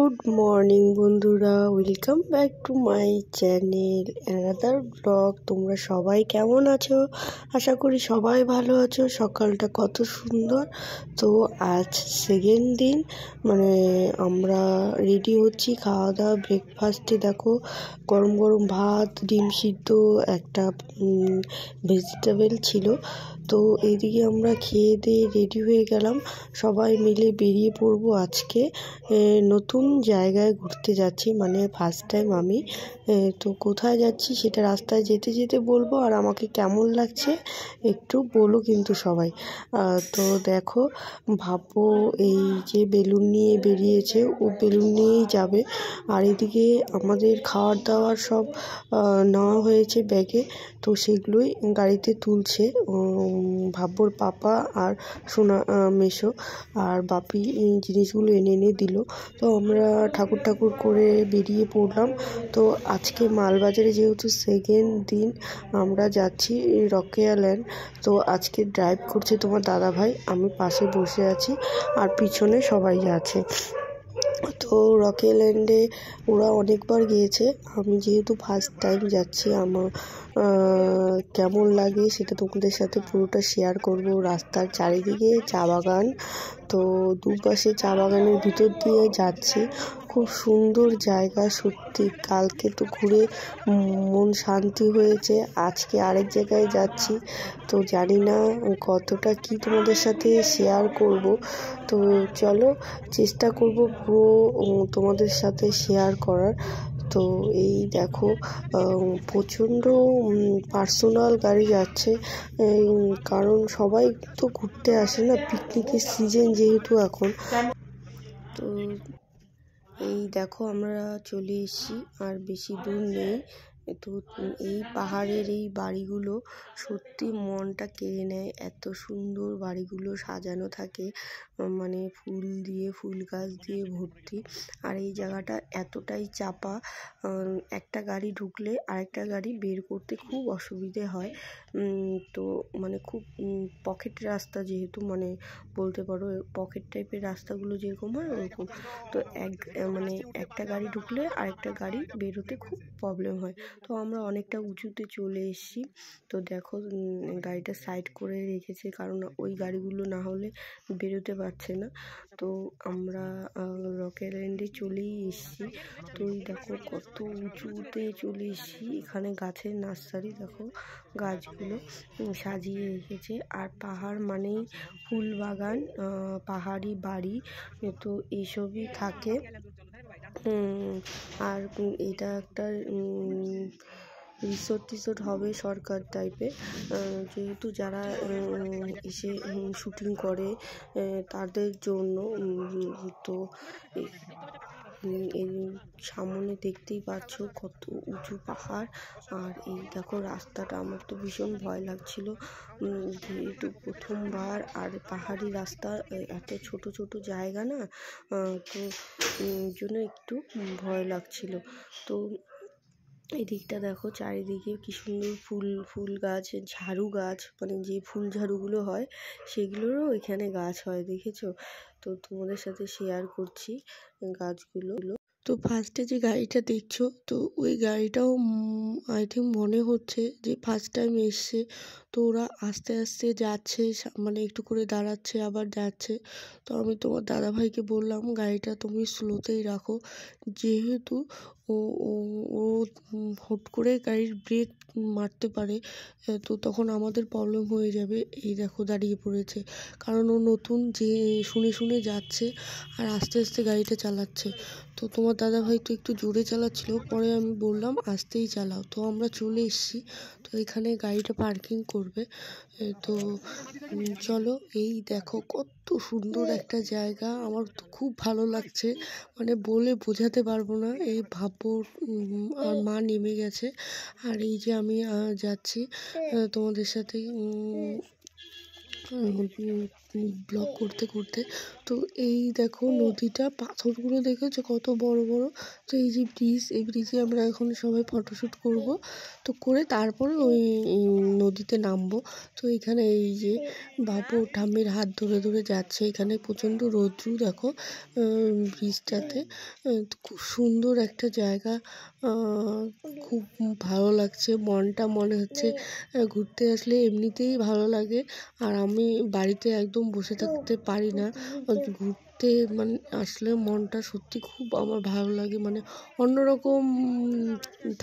Good morning বন্ধুরা, welcome back to my channel another blog. তোমরা সবাই কেমন আছো? আশা করি সবাই ভালো আছো। সকালটা কত সুন্দর। তো আজ সেকেন্ড দিন, আমরা রেডি হচ্ছি খাওয়া দাওয়া। ব্রেকফাস্টে দেখো গরম গরম ভাত, ডিম সিদ্ধ, একটা ভেজিটেবল ছিল। তো এইদিকে আমরা খেয়ে দিয়ে রেডি হয়ে গেলাম, সবাই মিলে বেরিয়ে পড়বো। আজকে নতুন জায়গায় ঘুরতে যাচ্ছি, ফার্স্ট টাইম আমি। তো কোথায় যাচ্ছি সেটা রাস্তায় যেতে যেতে বলবো, আর আমাকে কেমন লাগছে একটু বলো কিন্তু সবাই। তো দেখো, ভাবো এই যে বেলুন নিয়ে বেরিয়েছে, ও বেলুন নিয়েই যাবে। আর এদিকে আমাদের খাওয়ার দাওয়ার সব নেওয়া হয়েছে ব্যাগে, তো সেগুলোই গাড়িতে তুলছে ভাব্বর পাপা আর সোনা মেসো। আর বাপি এই জিনিসগুলো এনে এনে দিল। তো আমরা ঠাকুর ঠাকুর করে বেরিয়ে পড়লাম। তো আজকে মালবাজারে যেহেতু সেকেন্ড দিন, আমরা যাচ্ছি রকেয়া ল্যান্ড। তো আজকে ড্রাইভ করছে তোমার দাদা ভাই, আমি পাশে বসে আছি আর পিছনে সবাই আছে। তো রকেয়া ল্যান্ডে ওরা অনেকবার গিয়েছে, আমি যেহেতু ফার্স্ট টাইম যাচ্ছি। আমার কেমন লাগে সেটা তোমাদের সাথে পুরোটা শেয়ার করব। রাস্তার চারিদিকে চা বাগান, তো দুপাশে চা বাগানের ভিতর দিয়ে যাচ্ছি। খুব সুন্দর জায়গা সত্যি। কালকে তো ঘুরে মন শান্তি হয়েছে, আজকে আরেক জায়গায় যাচ্ছি। তো জানি না কতটা কি তোমাদের সাথে শেয়ার করব। তো চলো, চেষ্টা করব পুরো তোমাদের সাথে শেয়ার করার। তো এই দেখো, প্রচণ্ড পার্সোনাল গাড়ি যাচ্ছে, কারণ সবাই তো ঘুরতে আসে না, পিকনিকের সিজন যেহেতু এখন। তো এই দেখো আমরা চলে এসেছি, আর বেশি দূর নেই। তো এই পাহাড়ের এই বাড়িগুলো সত্যি মনটা কেড়ে নেয়। এত সুন্দর বাড়িগুলো সাজানো থাকে, ফুল দিয়ে, ফুল গাছ দিয়ে ভর্তি। আর এই জায়গাটা এতটাই চাপা, একটা গাড়ি ঢুকলে আরেকটা গাড়ি বের করতে খুব অসুবিধে হয়। তো খুব পকেট রাস্তা যেহেতু, বলতে পারো পকেট টাইপের রাস্তাগুলো যেরকম হয় ওরকম। তো একটা গাড়ি ঢুকলে আরেকটা গাড়ি বেরোতে খুব প্রবলেম হয়। তো আমরা অনেকটা উঁচুতে চলে এসেছি। তো দেখো, গাড়িটা সাইড করে রেখেছে, কারণ ওই গাড়িগুলো না হলে বেরোতে পারছে না। তো আমরা রকেয়া ল্যান্ডে চলেই এসেছি। তো এই দেখো কত উঁচুতে চলে এসেছি। এখানে গাছের নার্সারি, দেখো গাছগুলো সাজিয়ে রেখেছে। আর পাহাড় মানেই ফুল বাগান, পাহাড়ি বাড়ি, তো এইসবই থাকে। আর এটা একটা রিসোর্ট হবে সরকার টাইপের, যেহেতু যারা এসে শুটিং করে তাদের জন্য। তো এই সামনে দেখতেই পাচ্ছ কত উঁচু পাহাড়। আর এই দেখো রাস্তাটা, আমার তো ভীষণ ভয় লাগছিল যেহেতু প্রথমবার, আর পাহাড়ি রাস্তা, এত ছোট ছোট জায়গা না, তো জন্য একটু ভয় লাগছিল। তো এদিকটা দেখো চারিদিকে কি সুন্দর ফুল গাছ, ঝাড়ু গাছ, যে ফুল ঝাড়ুগুলো হয় সেগুলোরও এখানে গাছ হয়, দেখেছো? তো তোমাদের সাথে শেয়ার করছি গাছগুলো। তো ফার্স্টে যে গাড়িটা দেখছো, তো ওই গাড়িটাও আই থিঙ্ক মনে হচ্ছে যে ফার্স্ট টাইম এসছে। তো ওরা আস্তে আস্তে যাচ্ছে, একটু করে দাঁড়াচ্ছে আবার যাচ্ছে। তো আমি তোমার দাদাভাইকে বললাম গাড়িটা তুমি স্লোতেই রাখো, যেহেতু ও ও ও হুট করে গাড়ির ব্রেক মারতে পারে, তো তখন আমাদের প্রবলেম হয়ে যাবে। এই দেখো দাঁড়িয়ে পড়েছে, কারণ ও নতুন, যে শুনে শুনে যাচ্ছে আর আস্তে আস্তে গাড়িটা চালাচ্ছে। তো তোমার দাদাভাই তো একটু জোরে চালাচ্ছিল, পরে আমি বললাম আস্তেই চালাও। তো আমরা চলে এসেছি, তো এখানে গাড়িটা পার্কিং করবে। তো চলো, এই দেখো কত সুন্দর একটা জায়গা, আমার তো খুব ভালো লাগছে, বলে বোঝাতে পারবো না। এই ভাববো আর মা নেমে গেছে, আর এই যে আমি যাচ্ছি তোমাদের সাথে ব্লগ করতে করতে। তো এই দেখো নদীটা, পাথরগুলো দেখেছো কত বড় বড়। তো এই যে ব্রিজ, এই ব্রিজে আমরা এখন সবাই ফটোশ্যুট করব। তো করে তারপরে ওই নদীতে নামবো। তো এখানে এই যে বাবু ঠাম্মির হাত ধরে ধরে যাচ্ছে। এখানে প্রচণ্ড রৌদ্র দেখো ব্রিজটাতে। খুব সুন্দর একটা জায়গা, খুব ভালো লাগছে। মনটা মনে হচ্ছে ঘুরতে আসলে এমনিতেই ভালো লাগে। আর আমি বাড়িতে একদম বসে থাকতে পারি না, ঘুরতে মানে আসলে মনটা সত্যি খুব আমার ভালো লাগে, মানে অন্যরকম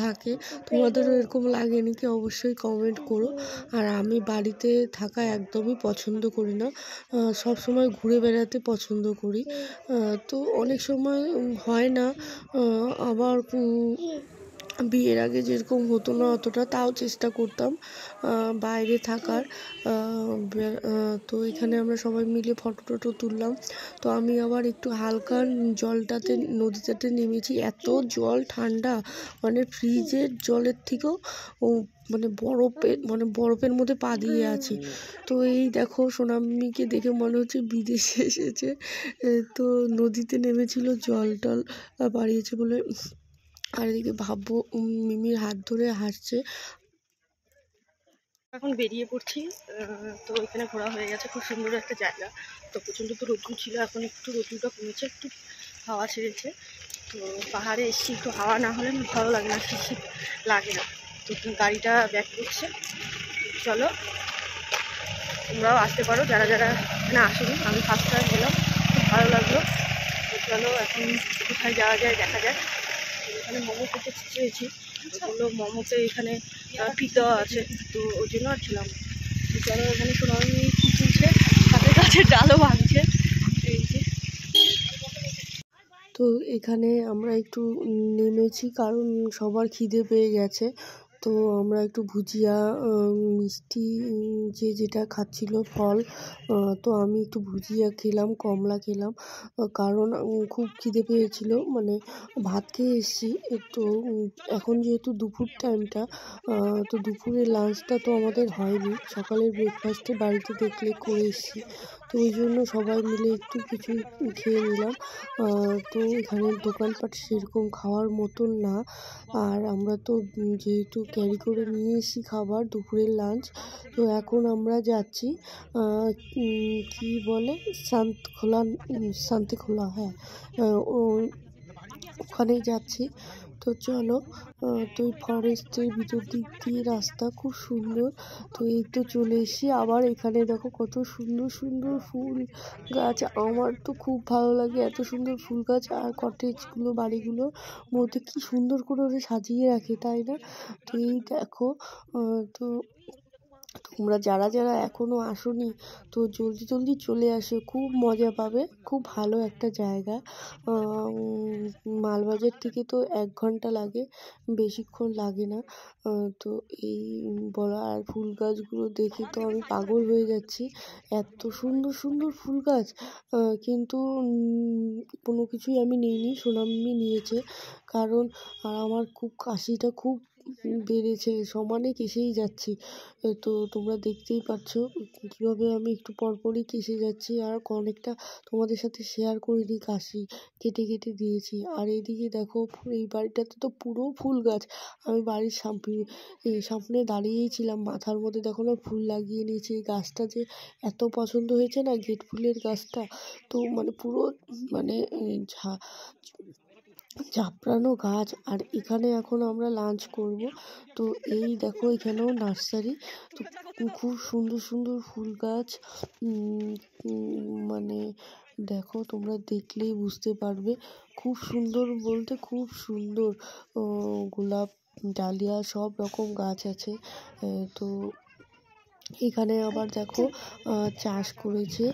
থাকে। তোমাদেরও এরকম লাগে নাকি অবশ্যই কমেন্ট করো। আর আমি বাড়িতে থাকা একদমই পছন্দ করি না, সব সময় ঘুরে বেড়াতে পছন্দ করি। তো অনেক সময় হয় না, আবার বিয়ের আগে যেরকম হতো না অতটা, তাও চেষ্টা করতাম বাইরে থাকার। তো এখানে আমরা সবাই মিলে ফটো টটো তুললাম। তো আমি আবার একটু হালকা জলটাতে, নদীটাতে নেমেছি। এত জল ঠান্ডা, মানে ফ্রিজের জলের থেকেও মানে বরফের মধ্যে পা দিয়ে আছি। তো এই দেখো সোনামিকে দেখে মনে হচ্ছে বিদেশে এসেছে। তো নদীতে নেমেছিল, জল টল বাড়িয়েছে বলে। আর এদিকে ভাববো মিমির হাত ধরে হাসছে। এখন বেরিয়ে পড়ছি। তো এখানে ঘোরা হয়ে গেছে, খুব সুন্দর একটা জায়গা। তো প্রচণ্ড তো রোদ্দুর ছিল, এখন একটু রোদ্দুরটা কমেছে, একটু হাওয়া ছেড়েছে। তো পাহাড়ে এসছি, একটু হাওয়া না হলে ভালো লাগে না, শীত শীত লাগে না। তো গাড়িটা ব্যাক করছে। চলো তোমরাও আসতে পারো যারা যারা এখানে আসেনি। আমি ফার্স্ট টাইম গেলাম, খুব ভালো লাগলো। তো চলো এখন কোথায় যাওয়া যায় দেখা যাক। এখানে মোমো খেতে চেয়েছি, ওগুলো মোমোতে এখানে ফিট দেওয়া আছে, তো ওই জন্য আর ছিলাম। তো চলো এখানে সোনামি কি তুলছে, হাতের কাছে ডালও ভাঙছে এই যে। তো এখানে আমরা একটু নেমেছি কারণ সবার খিদে পেয়ে গেছে। তো আমরা একটু ভুজিয়া, মিষ্টি, যেটা খাচ্ছিল ফল, তো আমি একটু ভুজিয়া খেলাম, কমলা খেলাম, কারণ খুব খিদে পেয়েছিল। মানে ভাত খেয়ে এসেছি তো। এখন যেহেতু দুপুর টাইমটা, তো দুপুরের লাঞ্চটা তো আমাদের হয়নি, সকালের ব্রেকফাস্টে বাড়িতে দেখলে করে এসেছি। তো ওই জন্য সবাই মিলে একটু কিছু খেয়ে নিলাম। তো এখানে দোকানপাট সেরকম খাওয়ার মতন না। আর আমরা তো যেহেতু ক্যারি করে নিয়ে এসেছি খাবার, দুপুরের লাঞ্চ। তো এখন আমরা যাচ্ছি কি বলে শান্তিখোলা, হ্যাঁ, ওখানেই যাচ্ছি। তো চলো, তো ফরেস্টের ভিতর দিক দিয়ে রাস্তা খুব সুন্দর। তো এই তো চলে এসেছি। আবার এখানে দেখো কত সুন্দর সুন্দর ফুল গাছ, আমার তো খুব ভালো লাগে এত সুন্দর ফুল গাছ। আর কটেজগুলো, বাড়িগুলোর মধ্যে কি সুন্দর করে ওরা সাজিয়ে রাখে, তাই না? তো এই দেখো, তো তোমরা যারা যারা এখনও আসোনি, তো জলদি জলদি চলে আসো, খুব মজা পাবে, খুব ভালো একটা জায়গা। মালবাজার থেকে তো 1 ঘন্টা লাগে, বেশিক্ষণ লাগে না। তো এই বলা, আর ফুল গাছগুলো দেখে তো আমি পাগল হয়ে যাচ্ছি, এত সুন্দর সুন্দর ফুল গাছ। কিন্তু কোনো কিছুই আমি নিইনি, সোনামনি নিয়েছে। কারণ আমার খুব কাশিটা খুব বেড়েছে, সমানে কেসেই যাচ্ছি। তো তোমরা দেখতেই পাচ্ছ কীভাবে আমি একটু পরপরই কেসে যাচ্ছি। আর অনেকটা তোমাদের সাথে শেয়ার করিনি, কাশি কেটে কেটে দিয়েছি। আর এইদিকে দেখো, এই বাড়িটাতে তো পুরো ফুল গাছ। আমি বাড়ির সামনে দাঁড়িয়েই ছিলাম, মাথার মধ্যে দেখো না ফুল লাগিয়ে নিয়েছি। এই গাছটা যে এত পছন্দ হয়েছে না, গেট ফুলের গাছটা। তো মানে পুরো মানে ঝাপড়ানো গাছ। আর এখানে এখন আমরা লাঞ্চ করব। তো এই দেখো এখানেও নার্সারি, তো খুব সুন্দর সুন্দর ফুল গাছ। মানে দেখো, তোমরা দেখলেই বুঝতে পারবে, খুব সুন্দর বলতে খুব সুন্দর। গোলাপ, ডালিয়া, সব রকম গাছ আছে। তো এখানে আবার দেখো চাষ করেছে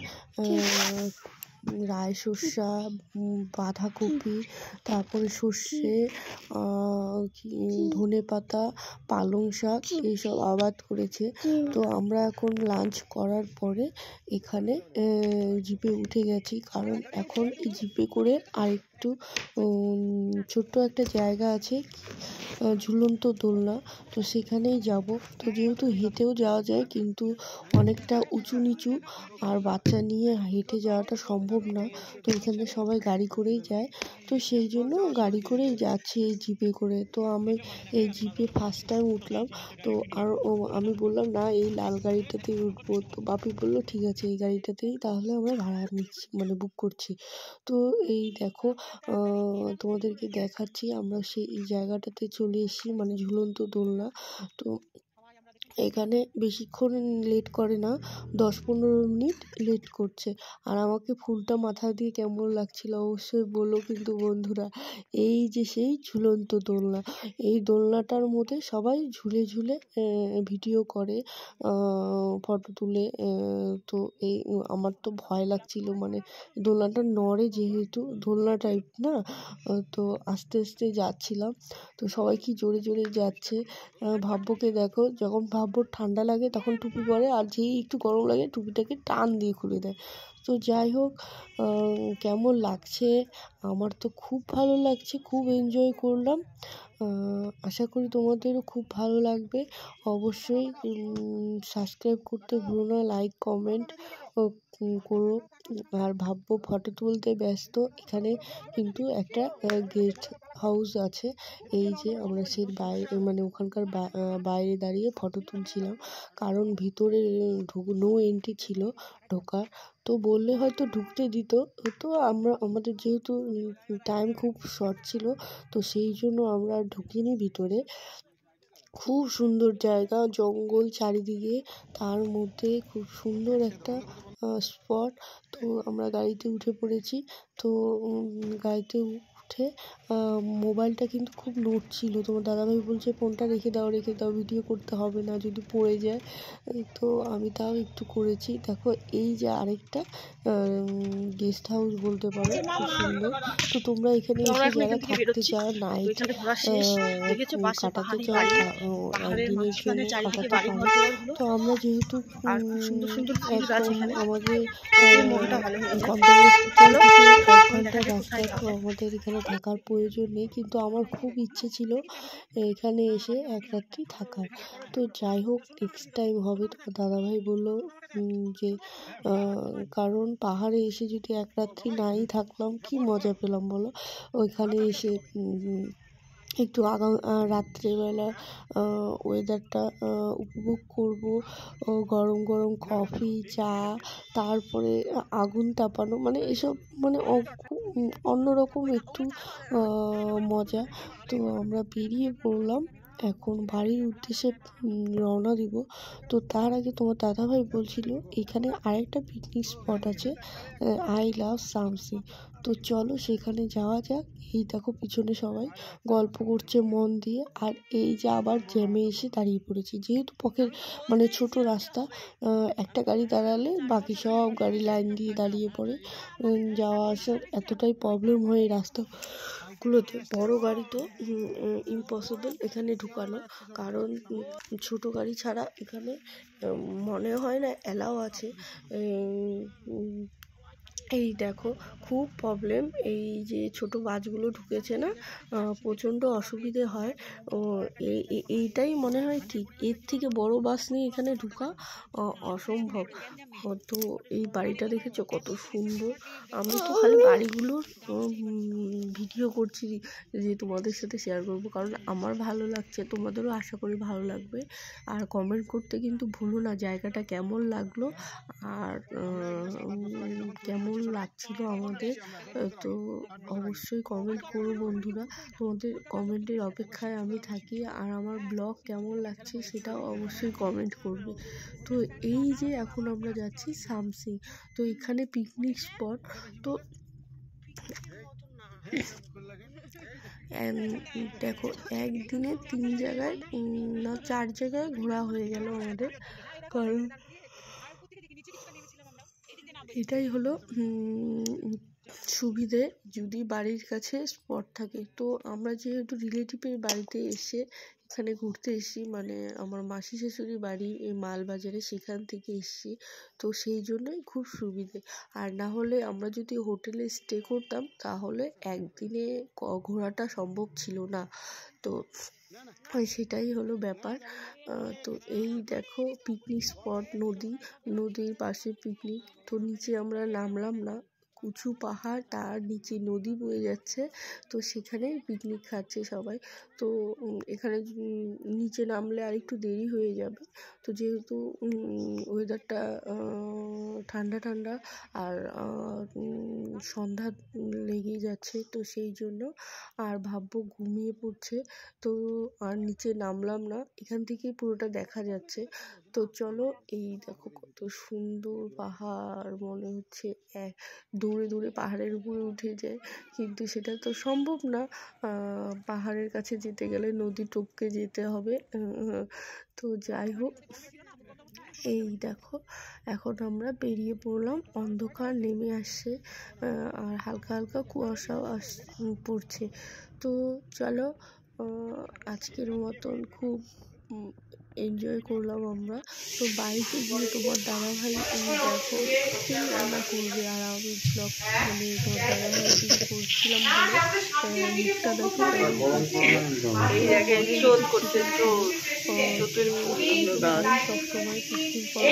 রায় শসা, বাঁধাকপি, তারপরে সর্ষে, ধনেপাতা, পালং শাক, এইসব আবাদ করেছে। তো আমরা এখন লাঞ্চ করার পরে এখানে জিপে উঠে গেছি, কারণ এখন এই জিপে করে আরেকটু একটু ছোট্ট একটা জায়গা আছে ঝুলন্ত দোলনা, তো সেখানেই যাব। তো যেহেতু হেঁটেও যাওয়া যায় কিন্তু অনেকটা উঁচু নিচু, আর বাচ্চা নিয়ে হেঁটে যাওয়াটা সম্ভব না, তো এখানে সবাই গাড়ি করেই যায়। তো সেই জন্য গাড়ি করেই যাচ্ছি এই জিপে করে। তো আমি এই জিপে ফার্স্ট টাইম উঠলাম। তো আর আমি বললাম না এই লাল গাড়িটাতেই উঠবো। তো বাপি বললো ঠিক আছে এই গাড়িটাতেই তাহলে আমরা ভাড়া নিচ্ছি, মানে বুক করছি। তো এই দেখো তোমাদেরকে দেখাচ্ছি আমরা সেই জায়গাটাতে চলে এসেছি, মানে ঝুলন্ত দোলনা। তো এখানে বেশিক্ষণ লেট করে না, 10-15 মিনিট লেট করছে। আর আমাকে ফুলটা মাথায় দিয়ে কেমন লাগছিল অবশ্যই বলো কিন্তু বন্ধুরা। এই যে সেই ঝুলন্ত দোলনা, এই দোলনাটার মধ্যে সবাই ঝুলে ঝুলে ভিডিও করে, ফটো তুলে। তো এই আমার তো ভয় লাগছিল, মানে দোলনাটা নড়ে যেহেতু, দোলনা টাইপ না। তো আস্তে আস্তে যাচ্ছিলাম, তো সবাই কি জোরে জোরে যাচ্ছে। ভাব্যকে দেখো, যখন ভাব্যর ঠান্ডা লাগে তখন টুপি পরে, আর যেই একটু গরম লাগে টুপিটাকে টান দিয়ে খুলে দেয়। তো যাই হোক, কেমন লাগছে, আমার তো খুব ভালো লাগছে, খুব এনজয় করলাম। আশা করি তোমাদেরও খুব ভালো লাগবে। অবশ্যই সাবস্ক্রাইব করতে ভুলো না, লাইক কমেন্ট করো। আর ভাব্য ফটো তুলতে ব্যস্ত। এখানে কিন্তু একটা গেস্ট হাউস আছে, এই যে আমরা সেই বাইরে, মানে ওখানকার বাইরে দাঁড়িয়ে ফটো তুলছিলাম, কারণ ভিতরে নো এন্ট্রি ছিল ঢোকার। তো বললে হয়তো ঢুকতে দিত, তো আমাদের যেহেতু টাইম খুব শর্ট ছিল, তো সেই জন্য আমরা ঢুকিনি ভিতরে। খুব সুন্দর জায়গা, জঙ্গল চারিদিকে, তার মধ্যে খুব সুন্দর একটা স্পট। তো আমরা গাড়িতে উঠে পড়েছি। তো গাড়িতে উঠে মোবাইলটা কিন্তু খুব নড়ছিল। তোমার দাদাভাই বলছে ফোনটা রেখে দাও রেখে দাও, ভিডিও করতে হবে না যদি পড়ে যায়। তো আমি তাও একটু করেছি। দেখো এই যে আরেকটা গেস্ট হাউস বলতে পারো, খুব সুন্দর। তো তোমরা এখানে এসে যারা থাকতে চাও, নাইট কাটাতে চাও, একদিনের জন্য কাটাতে পারো। তো আমরা যেহেতু একদম আমাদের গন্তব্যস্থল থেকে 1 ঘন্টা রাস্তা, তো আমাদের এখানে থাকার প্রয়োজন নেই, কিন্তু আমার খুব ইচ্ছে ছিল এখানে এসে এক রাত্রি থাকার। তো যাই হোক, নেক্সট টাইম হবে। তোমার দাদাভাই বললো যে কারণ পাহাড়ে এসে যদি এক রাত্রি নাই থাকলাম কি মজা পেলাম বলো। ওইখানে এসে একটু রাত্রেবেলা ওয়েদারটা উপভোগ করব, গরম গরম কফি চা, তারপরে আগুন তাপানো, মানে এসব মানে অন্যরকম একটু মজা। তো আমরা বেরিয়ে পড়লাম, এখন বাড়ির উদ্দেশ্যে রওনা দিব। তো তার আগে তোমার দাদাভাই বলছিল এখানে আরেকটা পিকনিক স্পট আছে, আই লাভ সামসিং। তো চলো সেখানে যাওয়া যাক। এই দেখো পিছনে সবাই গল্প করছে মন দিয়ে, আর এই যে আবার জ্যামে এসে দাঁড়িয়ে পড়েছি, যেহেতু মানে ছোট রাস্তা, একটা গাড়ি দাঁড়ালে বাকি সব গাড়ি লাইন দিয়ে দাঁড়িয়ে পড়ে। যাওয়া আসার এতটাই প্রবলেম হয় এই রাস্তাগুলোতে, বড় গাড়ি তো ইম্পসিবল এখানে ঢুকানো, কারণ ছোট গাড়ি ছাড়া এখানে মনে হয় না অ্যালাউ আছে। এই দেখো খুব প্রবলেম, এই যে ছোট বাসগুলো ঢুকেছে না, প্রচণ্ড অসুবিধে হয়। এইটাই মনে হয় ঠিক, এর থেকে বড় বাস নিয়ে এখানে ঢোকা অসম্ভব। তো এই বাড়িটা দেখেছো কত সুন্দর। আমি তো খালি বাড়িগুলোর ভিডিও করছি যে তোমাদের সাথে শেয়ার করব, কারণ আমার ভালো লাগছে, তোমাদেরও আশা করি ভালো লাগবে। আর কমেন্ট করতে কিন্তু ভুলো না জায়গাটা কেমন লাগলো আর কেমন লাগছিল আমাদের। তো অবশ্যই কমেন্ট করো বন্ধুরা, তোমাদের কমেন্টের অপেক্ষায় আমি থাকি। আর আমার ব্লগ কেমন লাগছে সেটাও অবশ্যই কমেন্ট করবে। তো এই যে এখন আমরা যাচ্ছি সামসিং, তো এখানে পিকনিক স্পট। তো দেখো একদিনে 3 জায়গায় না 4 জায়গায় ঘোরা হয়ে গেল আমাদের, কারণ এটাই হলো সুবিধে যদি বাড়ির কাছে স্পট থাকে। তো আমরা যেহেতু রিলেটিভের বাড়িতে এসে এখানে ঘুরতে এসেছি, মানে আমার মাসি শাশুড়ি বাড়ি এই মালবাজারে, সেখান থেকে এসেছি। তো সেই জন্যই খুব সুবিধে। আর না হলে আমরা যদি হোটেলে স্টে করতাম তাহলে একদিনে ঘোরাটা সম্ভব ছিল না। তো সেটাই হলো ব্যাপার। তো এই দেখো পিকনিক স্পট, নদীর পাশে পিকনিক। তো নিচে আমরা নামলাম না, উঁচু পাহাড়, তার নিচে নদী বয়ে যাচ্ছে। তো সেখানে পিকনিক খাচ্ছে সবাই। তো এখানে নিচে নামলে আর একটু দেরি হয়ে যাবে। তো যেহেতু ওয়েদারটা ঠান্ডা ঠান্ডা আর সন্ধ্যা লেগেই যাচ্ছে, তো সেই জন্য আর ভাববো ঘুমিয়ে পড়ছে। তো আর নিচে নামলাম না, এখান থেকেই পুরোটা দেখা যাচ্ছে। তো চলো, এই দেখো কত সুন্দর পাহাড়, মনে হচ্ছে দূরে দূরে পাহাড়ের উপরে উঠে যায়, কিন্তু সেটা তো সম্ভব না। পাহাড়ের কাছে যেতে গেলে নদী টপকে যেতে হবে। তো যাই হোক, এই দেখো এখন আমরা বেরিয়ে পড়লাম। অন্ধকার নেমে আসছে আর হালকা হালকা কুয়াশাও পড়ছে। তো চলো, আজকের মতন খুব এনজয় করলাম আমরা। তো বাড়িতে গিয়ে তোমার দাদাভাই দেখো কি রান্না করবে, আর আমি ব্লগ মানে তোমার দাদাভাই করছিলাম বলে মুখটা দেখো সবসময় কিছুদিন পর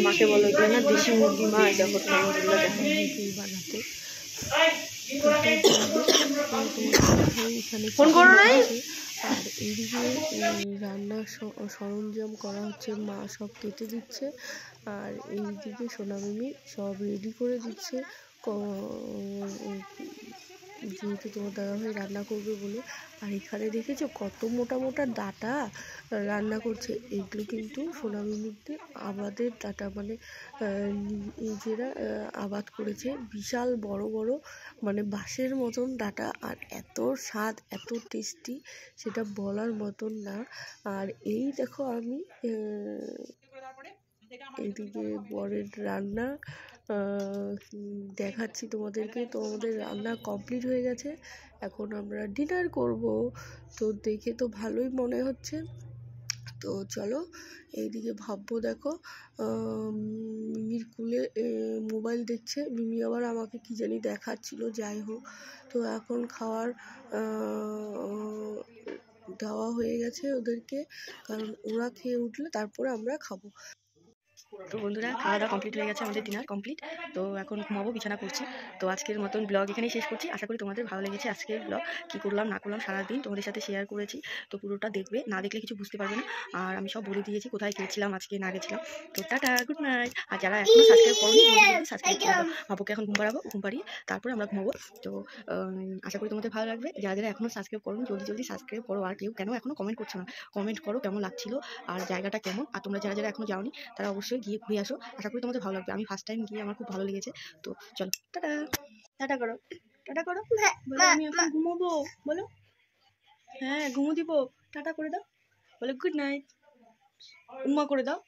মাকে বলো না দেশি মুরগি মা বানাতে। ফোন করো নাই। আর এইদিকে রান্নার সরঞ্জাম করা হচ্ছে, মা সব কেটে দিচ্ছে। আর এইদিকে সোনামিমি সব রেডি করে দিচ্ছে, যেহেতু তোমার দাদাভাই রান্না করবে বলে। আর এখানে দেখেছো কত মোটা মোটা ডাঁটা রান্না করছে। এগুলো কিন্তু সোনামিমিতে আবাদের ডাঁটা, মানে নিজেরা আবাদ করেছে, বিশাল বড় বড়, মানে বাঁশের মতন ডাঁটা। আর এত স্বাদ, এত টেস্টি, সেটা বলার মতন না। আর এই দেখো আমি এইদিকে বরের রান্না দেখাচ্ছি তোমাদেরকে। তো আমাদের রান্না কমপ্লিট হয়ে গেছে, এখন আমরা ডিনার করব। তো দেখে তো ভালোই মনে হচ্ছে। তো চলো, এইদিকে ভাববো দেখো মিমির কুলে মোবাইল দেখছে, মিমি আবার আমাকে কি জানি দেখাচ্ছিল। যাই হোক, তো এখন খাওয়ার দেওয়া হয়ে গেছে ওদেরকে, কারণ ওরা খেয়ে উঠলে তারপরে আমরা খাবো। তো বন্ধুরা, খাওয়া দাওয়া কমপ্লিট হয়ে গেছে, আমাদের ডিনার কমপ্লিট। তো এখন ঘুমাবো, বিছানা করছি। তো আজকের মতন ব্লগ এখানেই শেষ করছি। আশা করি তোমাদের ভালো লেগেছে আজকের ব্লগ। কী করলাম না করলাম সারাদিন তোমাদের সাথে শেয়ার করেছি। তো পুরোটা দেখবে, না দেখলে কিছু বুঝতে পারবে না। আর আমি সব বলে দিয়েছি কোথায় গিয়েছিলাম, আজকে না গেছিলাম। তো টাটা, গুড নাইট। আর যারা এখনও সাবস্ক্রাইব করোনি, সাবস্ক্রাইব করে দাও। বাবুকে এখন ঘুম পাড়াবো, ঘুম পাড়িয়ে তারপরে আমরা ঘুমাবো। তো আশা করি তোমাদের ভালো লাগবে। যারা যারা এখনও সাবস্ক্রাইব করোনি, জলদি জলদি সাবস্ক্রাইব করো। আর কেউ কেন এখনও কমেন্ট করছো না, কমেন্ট করো কেমন লাগছিল আর জায়গাটা কেমন। আর তোমরা যারা যারা এখনও যাওনি, তারা অবশ্যই গিয়ে ঘুরে আসো। আশা করি তোমাদের ভালো লাগবে। আমি ফার্স্ট টাইম গিয়ে আমার খুব ভালো লেগেছে। তো চলো, টাটা, টাটা করো, টাটা করো, বলো আমি এখন ঘুমোবো, বলো হ্যাঁ ঘুমো দিব, টাটা করে দাও, বলো গুড নাইট, উম্মা করে দাও।